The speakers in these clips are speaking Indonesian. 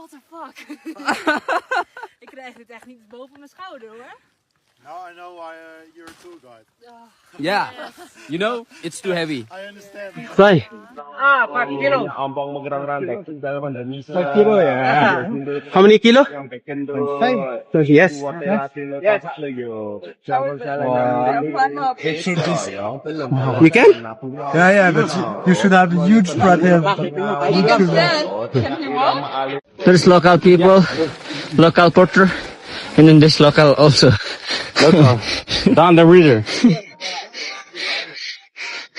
what the fuck? Ik krijg dit echt niet boven mijn schouder hoor. Now I know why you're a tour guide. Yeah, you know, it's too heavy. I understand. Say. 4 kilo. 5 kilo ya. How many kilo? 5. So yes. Yes. You can? Yeah, but you should have a huge brother. There's local people, local porter, and then there's local also. Local. Down the river.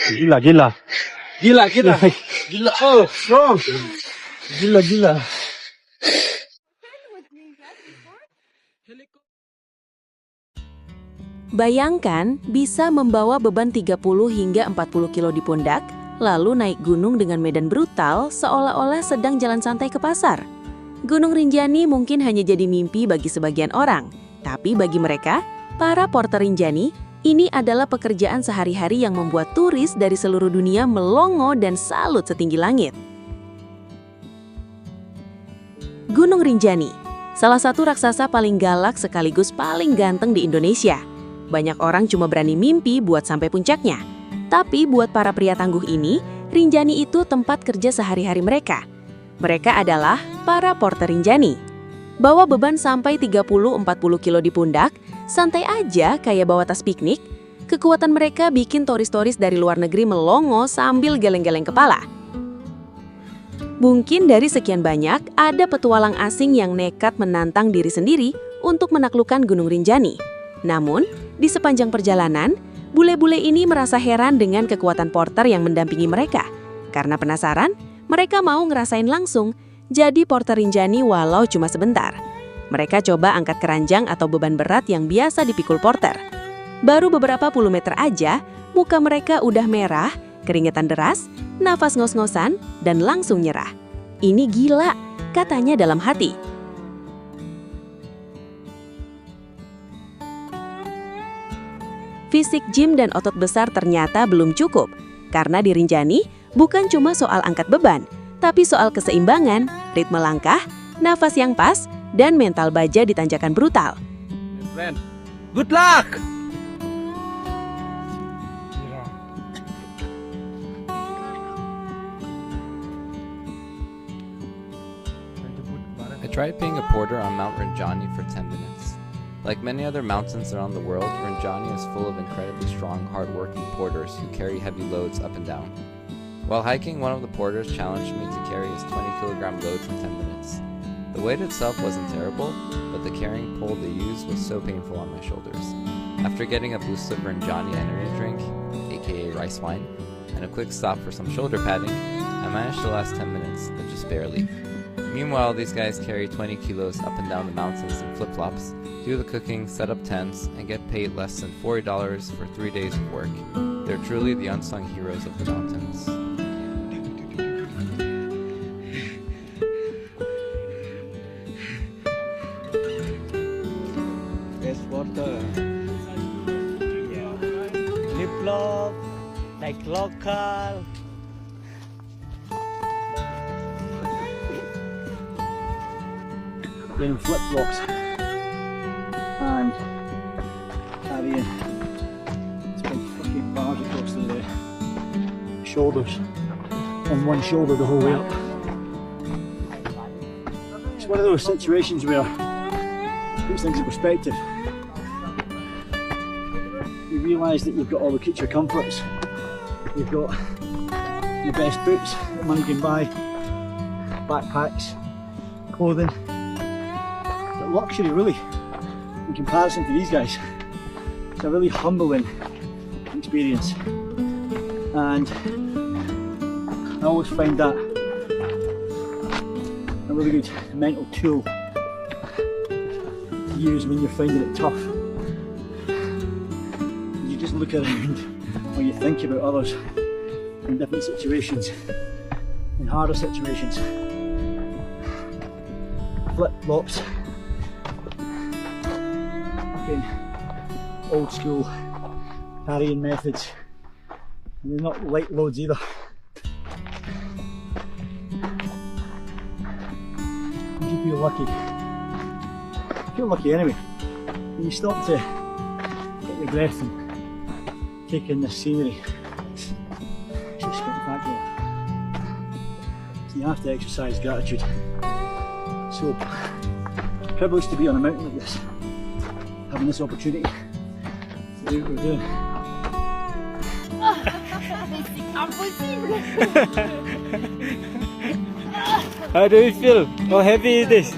Gila. Gila. Oh, strong. Gila. Bayangkan bisa membawa beban 30 hingga 40 kilo di pundak, lalu naik gunung dengan medan brutal seolah-olah sedang jalan santai ke pasar. Gunung Rinjani mungkin hanya jadi mimpi bagi sebagian orang, tapi bagi mereka, para porter Rinjani, ini adalah pekerjaan sehari-hari yang membuat turis dari seluruh dunia melongo dan salut setinggi langit. Gunung Rinjani, salah satu raksasa paling galak sekaligus paling ganteng di Indonesia. Banyak orang cuma berani mimpi buat sampai puncaknya. Tapi buat para pria tangguh ini, Rinjani itu tempat kerja sehari-hari mereka. Mereka adalah para porter Rinjani. Bawa beban sampai 30-40 kilo di pundak, santai aja kayak bawa tas piknik. Kekuatan mereka bikin turis-turis dari luar negeri melongo sambil geleng-geleng kepala. Mungkin dari sekian banyak, ada petualang asing yang nekat menantang diri sendiri untuk menaklukkan Gunung Rinjani. Namun, di sepanjang perjalanan, bule-bule ini merasa heran dengan kekuatan porter yang mendampingi mereka. Karena penasaran, mereka mau ngerasain langsung jadi porter Rinjani walau cuma sebentar. Mereka coba angkat keranjang atau beban berat yang biasa dipikul porter. Baru beberapa puluh meter aja, muka mereka udah merah, keringetan deras, nafas ngos-ngosan, dan langsung nyerah. Ini gila, katanya dalam hati. Fisik gym dan otot besar ternyata belum cukup, karena di Rinjani bukan cuma soal angkat beban, tapi soal keseimbangan, ritme langkah, nafas yang pas, dan mental baja di tanjakan brutal. Good luck! I tried being a porter on Mount Rinjani for 10 minutes. Like many other mountains around the world, Rinjani is full of incredibly strong, hard-working porters who carry heavy loads up and down. While hiking, one of the porters challenged me to carry his 20-kilogram load for 10 minutes. The weight itself wasn't terrible, but the carrying pole they used was so painful on my shoulders. After getting a boost of Rinjani energy drink, aka rice wine, and a quick stop for some shoulder padding, I managed to last 10 minutes, but just barely. Meanwhile, these guys carry 20 kilos up and down the mountains in flip-flops, do the cooking, set up tents, and get paid less than $40 for 3 days of work. They're truly the unsung heroes of the mountains. Best water. Yeah. Flip-flop, like local. In flip-flops. And carrying this big fucking barge across the shoulders, on one shoulder the whole way up. It's one of those situations where it puts things in perspective. You realise that you've got all the creature comforts, you've got the best boots that money can buy, backpacks, clothing, but luxury really. In comparison to these guys, it's a really humbling experience, and I always find that a really good mental tool to use when you're finding it tough. You just look around or you think about others in different situations, in harder situations. Flip-flops. Old school carrying methods, and they're not light loads either. You can Feel lucky. Feel lucky anyway. When you stop to get your breath and take in the scenery, it's just spectacular. So you have to exercise gratitude. So privileged to be on a mountain like this, having this opportunity to do what we're doing. How do you feel? How heavy is this?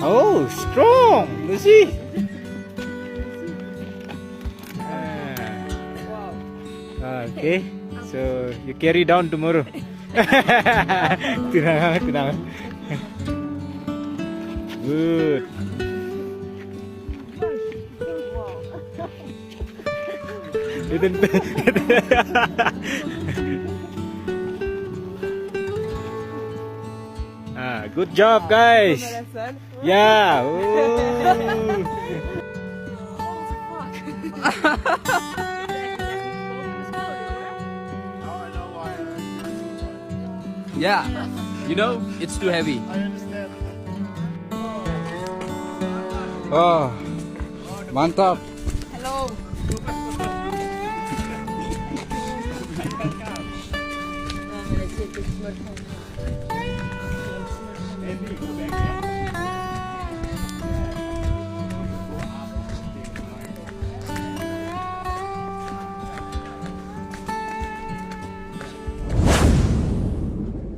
Oh, strong! Lucy! Okay, so you carry down tomorrow. Tenang. Good. Good job, guys. Yeah. Now I know why you're a tour guide. Yeah. You know, it's too heavy. I understand. Oh, mantap. Hello.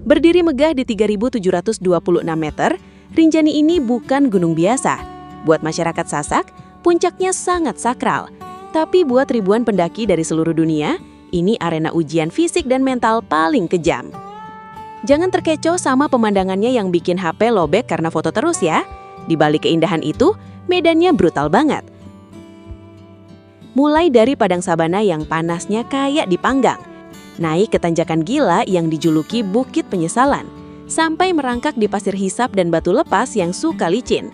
Berdiri megah di 3.726 meter, Rinjani ini bukan gunung biasa. Buat masyarakat Sasak, puncaknya sangat sakral. Tapi buat ribuan pendaki dari seluruh dunia, ini arena ujian fisik dan mental paling kejam. Jangan terkecoh sama pemandangannya yang bikin HP lobek karena foto terus ya. Di balik keindahan itu, medannya brutal banget. Mulai dari padang sabana yang panasnya kayak dipanggang, naik ke tanjakan gila yang dijuluki Bukit Penyesalan, sampai merangkak di pasir hisap dan batu lepas yang suka licin.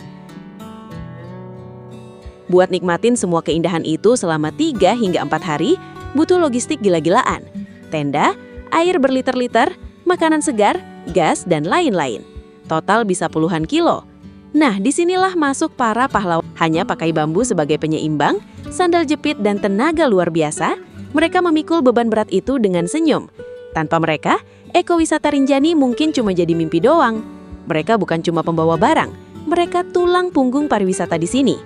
Buat nikmatin semua keindahan itu selama 3 hingga 4 hari, butuh logistik gila-gilaan. Tenda, air berliter-liter, makanan segar, gas, dan lain-lain. Total bisa puluhan kilo. Nah, disinilah masuk para pahlawan. Hanya pakai bambu sebagai penyeimbang, sandal jepit, dan tenaga luar biasa, mereka memikul beban berat itu dengan senyum. Tanpa mereka, ekowisata Rinjani mungkin cuma jadi mimpi doang. Mereka bukan cuma pembawa barang, mereka tulang punggung pariwisata di sini.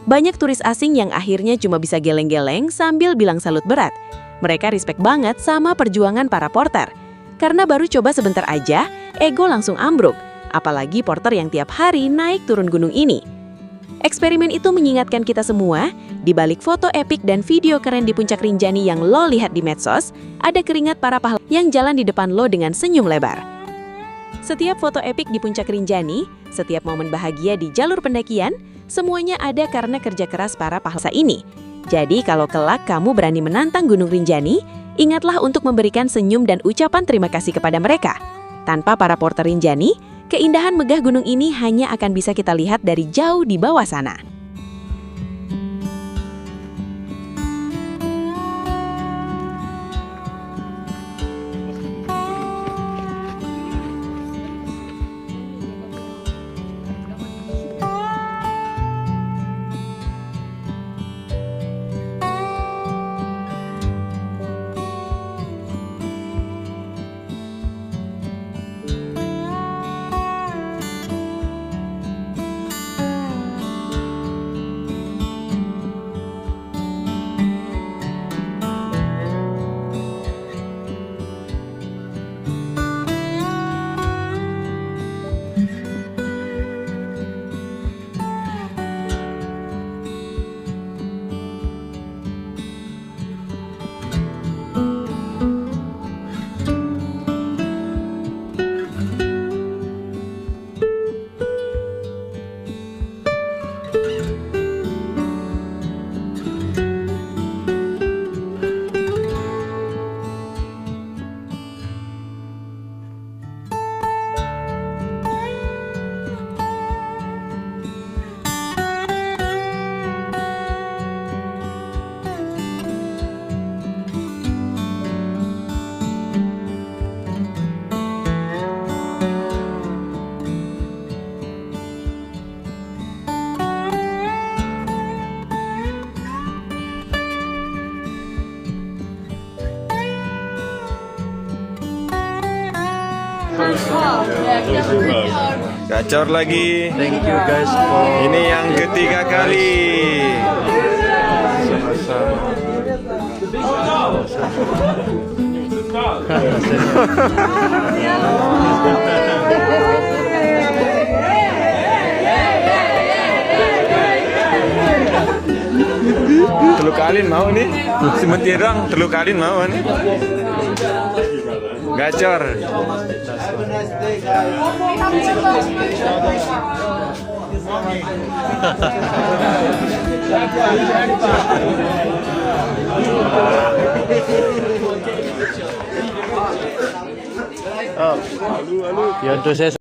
Banyak turis asing yang akhirnya cuma bisa geleng-geleng sambil bilang salut berat. Mereka respect banget sama perjuangan para porter. Karena baru coba sebentar aja, ego langsung ambruk. Apalagi porter yang tiap hari naik turun gunung ini. Eksperimen itu mengingatkan kita semua, di balik foto epik dan video keren di puncak Rinjani yang lo lihat di medsos, ada keringat para pahlawan yang jalan di depan lo dengan senyum lebar. Setiap foto epik di puncak Rinjani, setiap momen bahagia di jalur pendakian, semuanya ada karena kerja keras para pahlawan ini. Jadi kalau kelak kamu berani menantang Gunung Rinjani, ingatlah untuk memberikan senyum dan ucapan terima kasih kepada mereka. Tanpa para porter Rinjani, keindahan megah gunung ini hanya akan bisa kita lihat dari jauh di bawah sana. Gacor lagi. Thank you guys. Ini yang ketiga kali. Telu kalin mau nih, sementirang telu kalin mau nih. Gacor. Ya, entonces